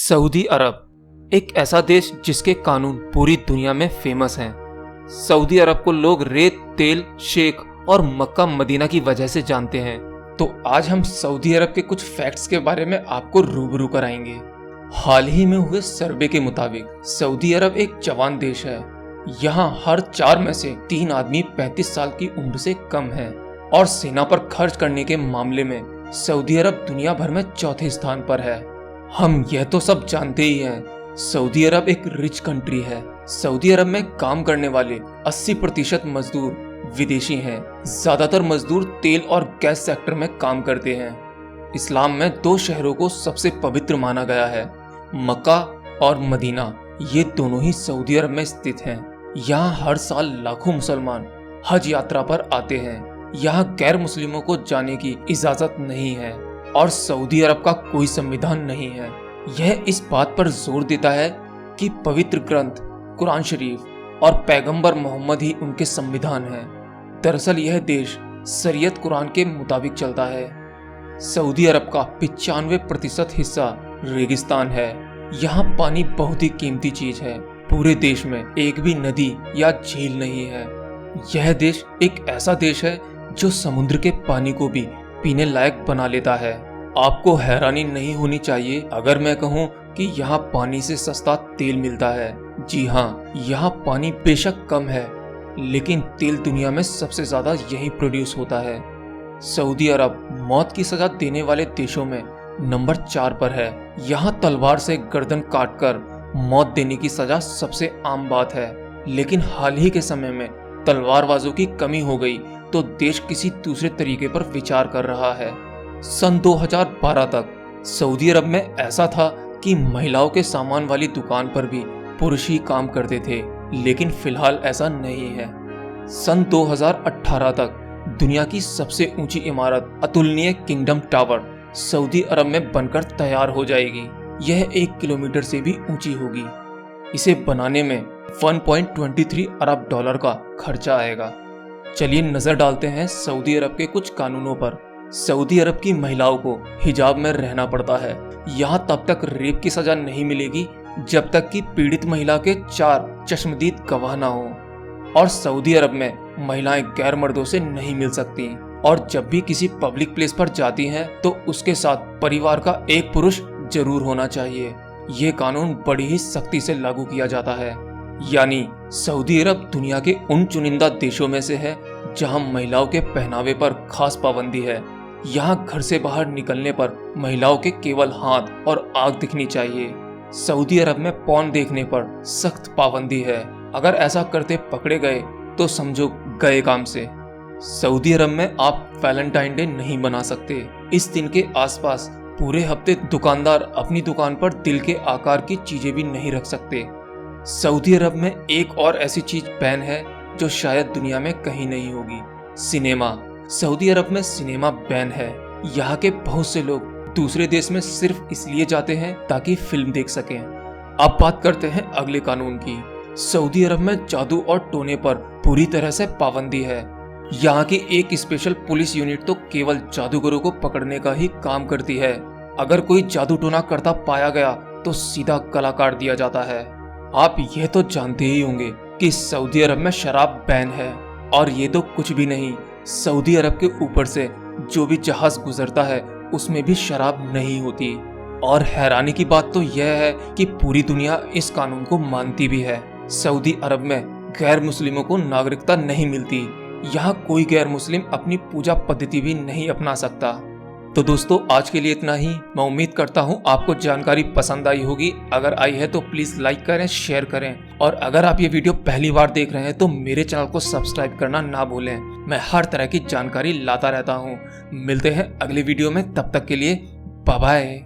Saudi अरब एक ऐसा देश जिसके कानून पूरी दुनिया में फेमस हैं। सऊदी अरब को लोग रेत, तेल, शेख और मक्का मदीना की वजह से जानते हैं। तो आज हम सऊदी अरब के कुछ फैक्ट्स के बारे में आपको रूबरू कराएंगे। हाल ही में हुए सर्वे के मुताबिक सऊदी अरब एक जवान देश है। यहाँ हर 4 में से 3 आदमी 35 साल की उम्र से कम है और सेना पर खर्च करने के मामले में सऊदी अरब दुनिया भर में चौथे स्थान पर है। हम यह तो सब जानते ही हैं, सऊदी अरब एक रिच कंट्री है। सऊदी अरब में काम करने वाले 80% मजदूर विदेशी हैं। ज्यादातर मजदूर तेल और गैस सेक्टर में काम करते हैं। इस्लाम में 2 शहरों को सबसे पवित्र माना गया है, मक्का और मदीना। ये दोनों ही सऊदी अरब में स्थित हैं। यहाँ हर साल लाखों मुसलमान हज यात्रा पर आते हैं। यहाँ गैर मुस्लिमों को जाने की इजाजत नहीं है और सऊदी अरब का कोई संविधान नहीं है। यह इस बात पर जोर देता है कि पवित्र ग्रंथ कुरान शरीफ और पैगंबर मोहम्मद ही उनके संविधान हैं। दरअसल यह देश शरीयत कुरान के मुताबिक चलता है। सऊदी अरब का 95% हिस्सा रेगिस्तान है। यहाँ पानी बहुत ही कीमती चीज है। पूरे देश में एक भी नदी या झील नहीं है। यह देश एक ऐसा देश है जो समुद्र के पानी को भी पीने लायक बना लेता है। आपको हैरानी नहीं होनी चाहिए अगर मैं कहूँ कि यहाँ पानी से सस्ता तेल मिलता है। जी हाँ, यहाँ पानी बेशक कम है, लेकिन तेल दुनिया में सबसे ज्यादा यही प्रोड्यूस होता है। सऊदी अरब मौत की सजा देने वाले देशों में नंबर 4 पर है। यहाँ तलवार से गर्दन काटकर मौत देने की सजा सबसे आम बात है, लेकिन हाल ही के समय में तलवारबाजों की कमी हो गई तो देश किसी दूसरे तरीके पर विचार कर रहा है। सन 2012 तक सऊदी अरब में ऐसा था कि महिलाओं के सामान वाली दुकान पर भी पुरुष ही काम करते थे, लेकिन फिलहाल ऐसा नहीं है। सन 2018 तक दुनिया की सबसे ऊंची इमारत अतुलनीय किंगडम टावर सऊदी अरब में बनकर तैयार हो जाएगी। यह 1 किलोमीटर से भी ऊंची होगी। इसे बनाने में 1.23 अरब डॉलर का खर्चा आएगा। चलिए नजर डालते हैं सऊदी अरब के कुछ कानूनों पर। सऊदी अरब की महिलाओं को हिजाब में रहना पड़ता है। यहाँ तब तक रेप की सजा नहीं मिलेगी जब तक कि पीड़ित महिला के 4 चश्मदीद गवाह ना हो। और सऊदी अरब में महिलाएं गैर मर्दों से नहीं मिल सकती और जब भी किसी पब्लिक प्लेस पर जाती हैं तो उसके साथ परिवार का एक पुरुष जरूर होना चाहिए। ये कानून बड़ी ही सख्ती से लागू किया जाता है। यानी सऊदी अरब दुनिया के उन चुनिंदा देशों में से है जहां महिलाओं के पहनावे पर खास पाबंदी है। यहाँ घर से बाहर निकलने पर महिलाओं के केवल हाथ और आंख दिखनी चाहिए। सऊदी अरब में पॉर्न देखने पर सख्त पाबंदी है। अगर ऐसा करते पकड़े गए तो समझो गए काम से। सऊदी अरब में आप वैलेंटाइन डे नहीं बना सकते। इस दिन के आसपास पूरे हफ्ते दुकानदार अपनी दुकान पर दिल के आकार की चीजें भी नहीं रख सकते। सऊदी अरब में एक और ऐसी चीज बैन है जो शायद दुनिया में कहीं नहीं होगी, सिनेमा। सऊदी अरब में सिनेमा बैन है। यहाँ के बहुत से लोग दूसरे देश में सिर्फ इसलिए जाते हैं ताकि फिल्म देख सकें। अब बात करते हैं अगले कानून की। सऊदी अरब में जादू और टोने पर पूरी तरह से पाबंदी है। यहाँ की एक स्पेशल पुलिस यूनिट तो केवल जादूगरों को पकड़ने का ही काम करती है। अगर कोई जादू टोना करता पाया गया तो सीधा गला काट दिया जाता है। आप यह तो जानते ही होंगे कि सऊदी अरब में शराब बैन है। और ये तो कुछ भी नहीं, सऊदी अरब के ऊपर से जो भी जहाज गुजरता है उसमें भी शराब नहीं होती। और हैरानी की बात तो यह है कि पूरी दुनिया इस कानून को मानती भी है। सऊदी अरब में गैर मुस्लिमों को नागरिकता नहीं मिलती। यहाँ कोई गैर मुस्लिम अपनी पूजा पद्धति भी नहीं अपना सकता। तो दोस्तों आज के लिए इतना ही। मैं उम्मीद करता हूँ आपको जानकारी पसंद आई होगी। अगर आई है तो प्लीज लाइक करें, शेयर करें और अगर आप ये वीडियो पहली बार देख रहे हैं तो मेरे चैनल को सब्सक्राइब करना ना भूलें। मैं हर तरह की जानकारी लाता रहता हूँ। मिलते हैं अगले वीडियो में, तब तक के लिए बाय बाय।